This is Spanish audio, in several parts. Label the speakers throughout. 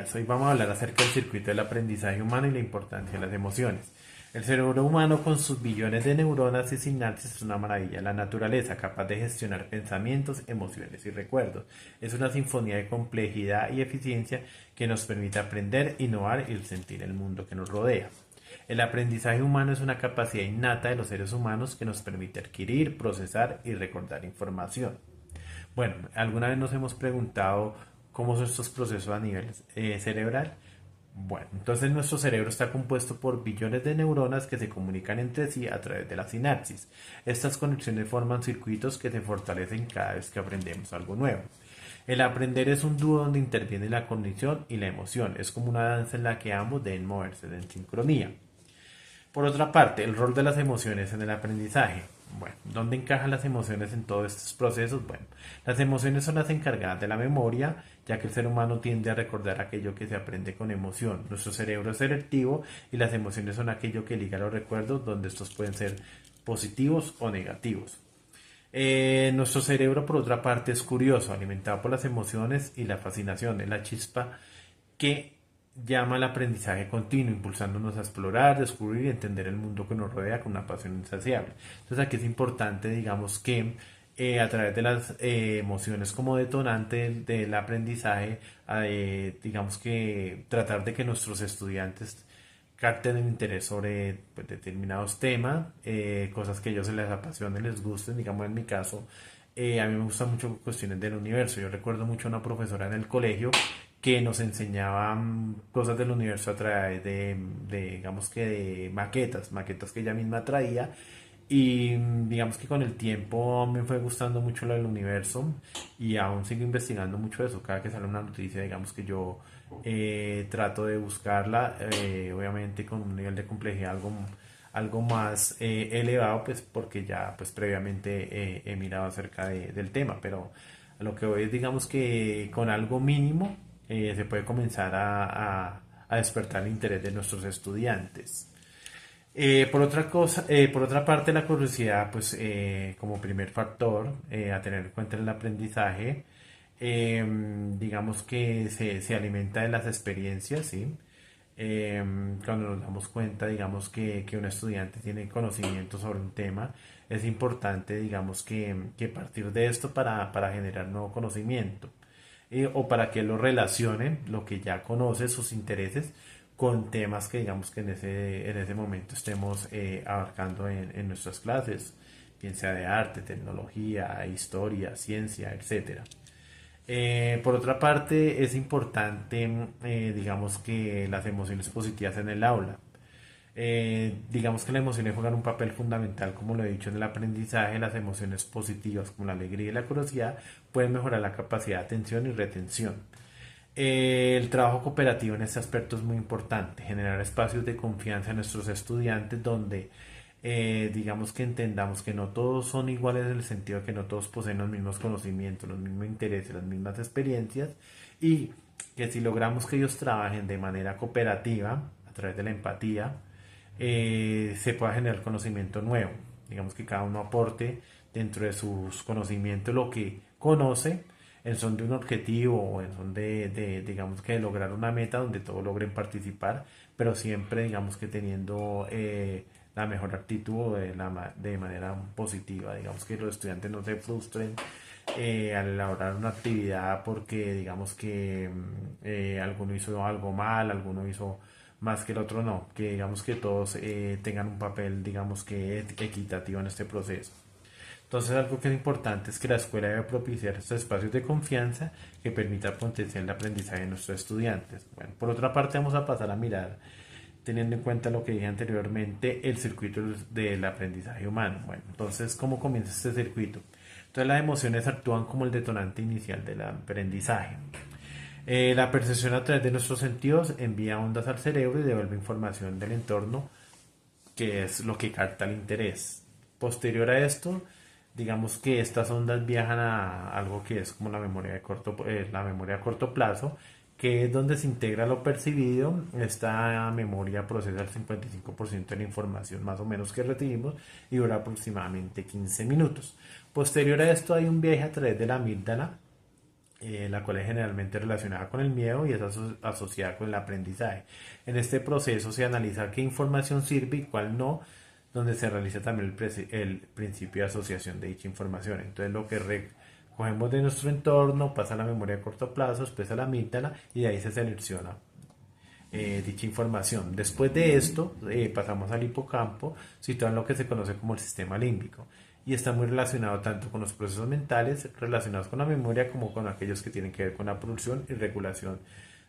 Speaker 1: días, hoy vamos a hablar acerca del circuito del aprendizaje humano y la importancia de las emociones. El cerebro humano con sus billones de neuronas y sinapsis es una maravilla de la naturaleza, capaz de gestionar pensamientos, emociones y recuerdos. Es una sinfonía de complejidad y eficiencia que nos permite aprender, innovar y sentir el mundo que nos rodea. El aprendizaje humano es una capacidad innata de los seres humanos que nos permite adquirir, procesar y recordar información. Bueno, ¿alguna vez nos hemos preguntado cómo son estos procesos a nivel cerebral? Bueno, entonces nuestro cerebro está compuesto por billones de neuronas que se comunican entre sí a través de la sinapsis. Estas conexiones forman circuitos que se fortalecen cada vez que aprendemos algo nuevo. El aprender es un dúo donde interviene la cognición y la emoción. Es como una danza en la que ambos deben moverse en sincronía. Por otra parte, el rol de las emociones en el aprendizaje. Bueno, ¿dónde encajan las emociones en todos estos procesos? Bueno, las emociones son las encargadas de la memoria, ya que el ser humano tiende a recordar aquello que se aprende con emoción. Nuestro cerebro es selectivo y las emociones son aquello que liga los recuerdos, donde estos pueden ser positivos o negativos. Nuestro cerebro, por otra parte, es curioso, alimentado por las emociones y la fascinación, es la chispa que llama al aprendizaje continuo, impulsándonos a explorar, descubrir y entender el mundo que nos rodea con una pasión insaciable. Entonces aquí es importante, digamos, que a través de las emociones como detonante del aprendizaje, digamos que tratar de que nuestros estudiantes capten el interés sobre pues, determinados temas, cosas que a ellos se les apasionen, les gusten, digamos en mi caso, a mí me gustan mucho cuestiones del universo. Yo recuerdo mucho a una profesora en el colegio que nos enseñaba cosas del universo a través digamos que de maquetas que ella misma traía. Y digamos que con el tiempo me fue gustando mucho lo del universo y aún sigo investigando mucho eso. Cada que sale una noticia, digamos que yo trato de buscarla, obviamente con un nivel de complejidad algo más elevado, pues porque ya pues previamente he mirado acerca del tema, pero a lo que voy es digamos que con algo mínimo se puede comenzar a despertar el interés de nuestros estudiantes. Por otra parte, la curiosidad, pues como primer factor a tener en cuenta en el aprendizaje, digamos que se alimenta de las experiencias, ¿sí? Cuando nos damos cuenta, digamos que un estudiante tiene conocimiento sobre un tema, es importante, digamos que partir de esto para generar nuevo conocimiento o para que lo relacione, lo que ya conoce, sus intereses, con temas que digamos que en ese momento estemos abarcando en nuestras clases, bien sea de arte, tecnología, historia, ciencia, etcétera. Por otra parte, es importante, digamos que las emociones positivas en el aula. Digamos que las emociones juegan un papel fundamental, como lo he dicho, en el aprendizaje. Las emociones positivas, como la alegría y la curiosidad, pueden mejorar la capacidad de atención y retención. El trabajo cooperativo en este aspecto es muy importante, generar espacios de confianza en nuestros estudiantes donde digamos que entendamos que no todos son iguales en el sentido de que no todos poseen los mismos conocimientos, los mismos intereses, las mismas experiencias y que si logramos que ellos trabajen de manera cooperativa a través de la empatía, se pueda generar conocimiento nuevo. Digamos que cada uno aporte dentro de sus conocimientos lo que conoce en son de un objetivo o en son digamos que de lograr una meta donde todos logren participar, pero siempre digamos que teniendo la mejor actitud de manera positiva. Digamos que los estudiantes no se frustren al elaborar una actividad porque digamos que alguno hizo algo mal, alguno hizo más que el otro no, que digamos que todos tengan un papel digamos que equitativo en este proceso. Entonces algo que es importante es que la escuela debe propiciar estos espacios de confianza que permitan potenciar el aprendizaje de nuestros estudiantes. Bueno, por otra parte vamos a pasar a mirar, teniendo en cuenta lo que dije anteriormente, el circuito del aprendizaje humano. Bueno, entonces, ¿cómo comienza este circuito? Entonces las emociones actúan como el detonante inicial del aprendizaje. La percepción a través de nuestros sentidos envía ondas al cerebro y devuelve información del entorno, que es lo que capta el interés. Posterior a esto, digamos que estas ondas viajan a algo que es como la memoria a corto plazo, que es donde se integra lo percibido. Esta memoria procesa el 55% de la información más o menos que recibimos y dura aproximadamente 15 minutos. Posterior a esto hay un viaje a través de la amígdala la cual es generalmente relacionada con el miedo y es asociada con el aprendizaje. En este proceso se analiza qué información sirve y cuál no, donde se realiza también el principio de asociación de dicha información. Entonces lo que recogemos de nuestro entorno pasa a la memoria a corto plazo, después a la amígdala y de ahí se selecciona dicha información. Después de esto pasamos al hipocampo, situado en lo que se conoce como el sistema límbico y está muy relacionado tanto con los procesos mentales relacionados con la memoria como con aquellos que tienen que ver con la producción y regulación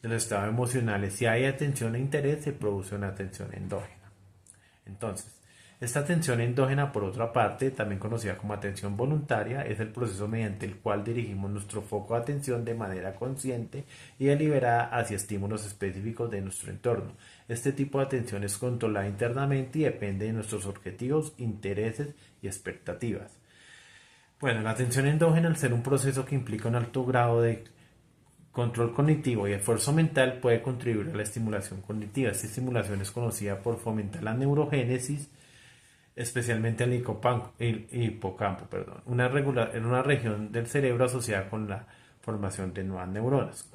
Speaker 1: de los estados emocionales. Si hay atención e interés, se produce una atención endógena. Entonces, esta atención endógena, por otra parte, también conocida como atención voluntaria, es el proceso mediante el cual dirigimos nuestro foco de atención de manera consciente y deliberada hacia estímulos específicos de nuestro entorno. Este tipo de atención es controlada internamente y depende de nuestros objetivos, intereses y expectativas. Bueno, la atención endógena, al ser un proceso que implica un alto grado de control cognitivo y esfuerzo mental, puede contribuir a la estimulación cognitiva. Esta estimulación es conocida por fomentar la neurogénesis, especialmente el hipocampo, perdón, en una región del cerebro asociada con la formación de nuevas neuronas.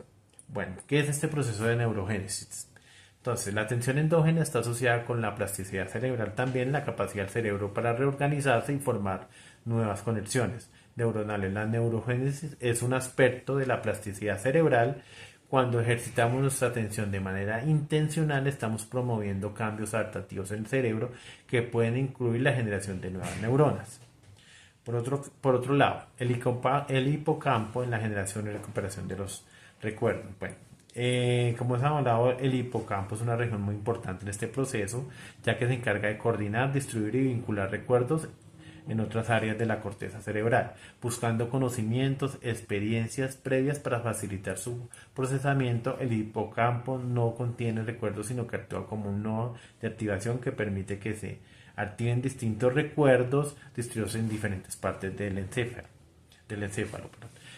Speaker 1: Bueno, ¿qué es este proceso de neurogénesis? Entonces, la atención endógena está asociada con la plasticidad cerebral, también la capacidad del cerebro para reorganizarse y formar nuevas conexiones neuronales. La neurogénesis es un aspecto de la plasticidad cerebral. Cuando ejercitamos nuestra atención de manera intencional, estamos promoviendo cambios adaptativos en el cerebro que pueden incluir la generación de nuevas neuronas. Por otro lado, el hipocampo en la generación y recuperación de los recuerdos. Bueno, como hemos hablado, el hipocampo es una región muy importante en este proceso, ya que se encarga de coordinar, distribuir y vincular recuerdos en otras áreas de la corteza cerebral, buscando conocimientos, experiencias previas para facilitar su procesamiento. El hipocampo no contiene recuerdos, sino que actúa como un nodo de activación que permite que se activen distintos recuerdos distribuidos en diferentes partes del encéfalo.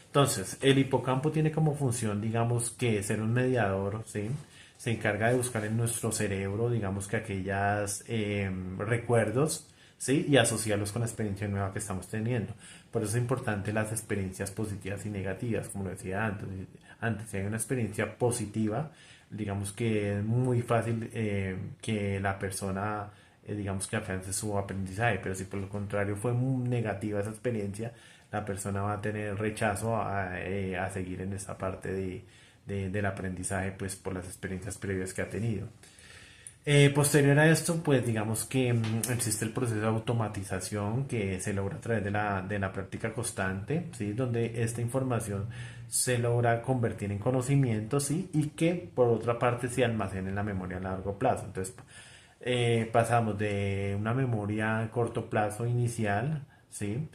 Speaker 1: Entonces, el hipocampo tiene como función, digamos, que ser un mediador, ¿sí? Se encarga de buscar en nuestro cerebro, digamos, que aquellos recuerdos, ¿sí? Y asociarlos con la experiencia nueva que estamos teniendo. Por eso es importante las experiencias positivas y negativas, como lo decía antes. Si hay una experiencia positiva, digamos que es muy fácil que la persona, digamos que afiance su aprendizaje, pero si por lo contrario fue muy negativa esa experiencia, la persona va a tener rechazo a seguir en esa parte del aprendizaje, pues por las experiencias previas que ha tenido. Posterior a esto, pues digamos que existe el proceso de automatización que se logra a través de la práctica constante, ¿sí? Donde esta información se logra convertir en conocimiento, ¿sí? Y que por otra parte se almacena en la memoria a largo plazo. Entonces, pasamos de una memoria a corto plazo inicial, ¿sí?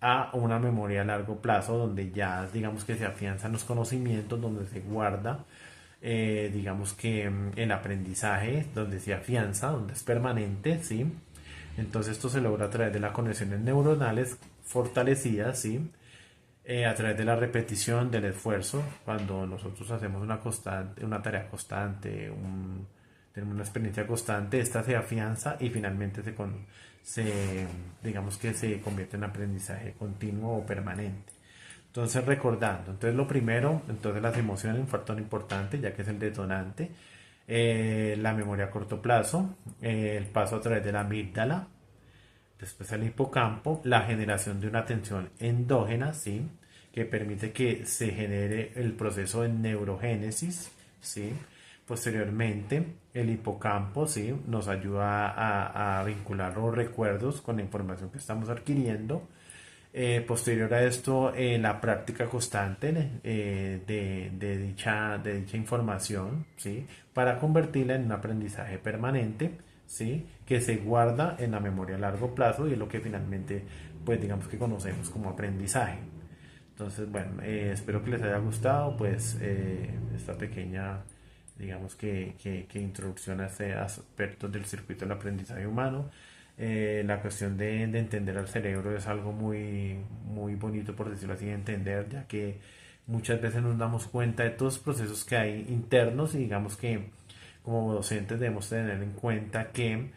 Speaker 1: A una memoria a largo plazo donde ya digamos que se afianzan los conocimientos, donde se guarda digamos que el aprendizaje, donde se afianza, donde es permanente, ¿sí? Entonces esto se logra a través de las conexiones neuronales fortalecidas, ¿sí? A través de la repetición del esfuerzo, cuando nosotros hacemos una tarea constante, tenemos una experiencia constante, esta se afianza y finalmente digamos que se convierte en aprendizaje continuo o permanente. Entonces, recordando, entonces lo primero, entonces las emociones, un factor importante, ya que es el detonante, la memoria a corto plazo, el paso a través de la amígdala, después el hipocampo, la generación de una atención endógena, ¿sí? Que permite que se genere el proceso de neurogénesis, ¿sí? Posteriormente, el hipocampo, ¿sí? Nos ayuda a vincular los recuerdos con la información que estamos adquiriendo. Posterior a esto, la práctica constante de dicha información, ¿sí? Para convertirla en un aprendizaje permanente, ¿sí? Que se guarda en la memoria a largo plazo y es lo que finalmente, pues digamos que conocemos como aprendizaje. Entonces, bueno, espero que les haya gustado, pues, esta pequeña, digamos que introducción a este aspecto del circuito del aprendizaje humano. La cuestión de entender al cerebro es algo muy, muy bonito, por decirlo así, de entender, ya que muchas veces nos damos cuenta de todos los procesos que hay internos y digamos que como docentes debemos tener en cuenta que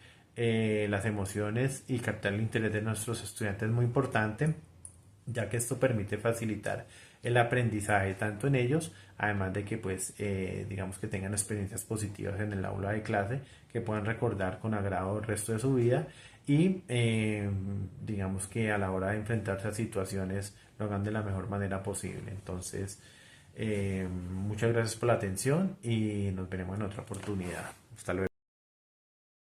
Speaker 1: las emociones y captar el interés de nuestros estudiantes es muy importante, ya que esto permite facilitar el aprendizaje tanto en ellos, además de que pues digamos que tengan experiencias positivas en el aula de clase, que puedan recordar con agrado el resto de su vida y digamos que a la hora de enfrentarse a situaciones lo hagan de la mejor manera posible. Entonces, muchas gracias por la atención y nos veremos en otra oportunidad. Hasta luego.